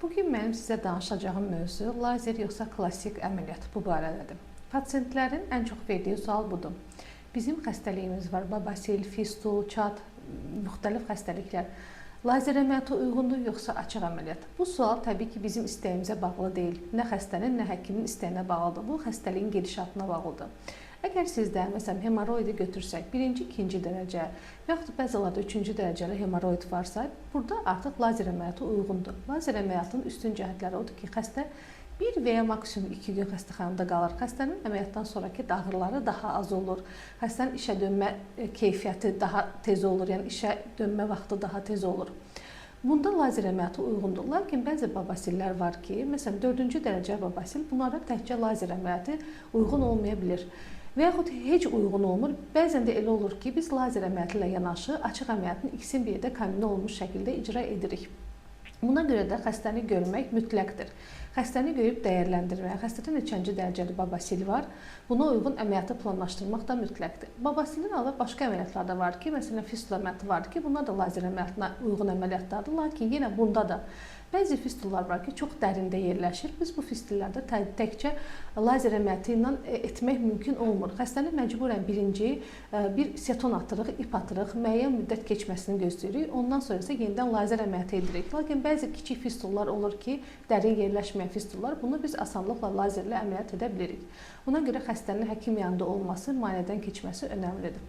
Bugün mənim sizə danışacağım mövzu lazer yoxsa klassik əməliyyat bu barədədir. Pasiyentlərin ən çox verdiyi sual budur. Bizim xəstəliyimiz var, babasil, fistul, çat, müxtəlif xəstəliklər. Lazer əməliyyatı uyğundur yoxsa açıq əməliyyat? Bu sual təbii ki, bizim istəyimizə bağlı deyil. Nə xəstənin, nə həkimin istəyinə bağlıdır. Bu xəstəliyin gedişatına bağlıdır. Əgər sizdə, məsələn, hemoroidi götürsək, birinci, ikinci dərəcə və yaxud bəzi hallarda üçüncü dərəcəli hemoroid varsa, burada artıq lazer əməliyyatı uyğundur. Lazer əməliyyatının üstün cəhətləri odur ki, xəstə 1 və ya maksimum 2 gün xəstəxanada qalır. Xəstənin əməliyyatdan sonraki ağrıları daha az olur. Xəstənin işə dönmə keyfiyyəti daha tez olur, yəni işə dönmə vaxtı daha tez olur. Bunda lazer əməliyyatı uyğundur. Lakin bəzi babasillər var ki, məsələn, 4-cü dərəcə babasil, bunlara təkcə lazer əməliyyatı uyğun olmaya bilir. Və yaxud heç uyğun olmur. Bəzən də elə olur ki, biz lazer əməliyyatı ilə yanaşı açıq əməliyyatın ikisini bir yerdə kombinə olunmuş şəkildə icra edirik. Buna görə də xəstəni görmək mütləqdir. Xəstəni görüb dəyərləndirmək, xəstədə neçənci dərəcəli babasil var, buna uyğun əməliyyatı planlaşdırmaq da mütləqdir. Babasilin əlavə başqa əməliyyatlar da var ki, məsələn, fistula əməliyyatı var ki, bunlar da lazer əməliyyatına uyğun əməliyyatlardır, lakin yenə bunda da bəzi fistullar var ki, çox dərində yerləşir. Biz bu fistullarda təkcə lazer əməliyyatı ilə etmək mümkün olmur. Xəstəni məcburən birinci bir seton atırıq, ip atırıq, müəyyən müddət keçməsini gözləyirik. Ondan sonra isə yenidən lazer əməliyyatı edirik. Lakin bəzi kiçik fistullar olur ki, dərin yerləşməyən fistullar, bunu biz asanlıqla lazerlə əməliyyat edə bilirik. Ona görə xəstənin həkim yanında olması, müayinədən keçməsi önəmlidir.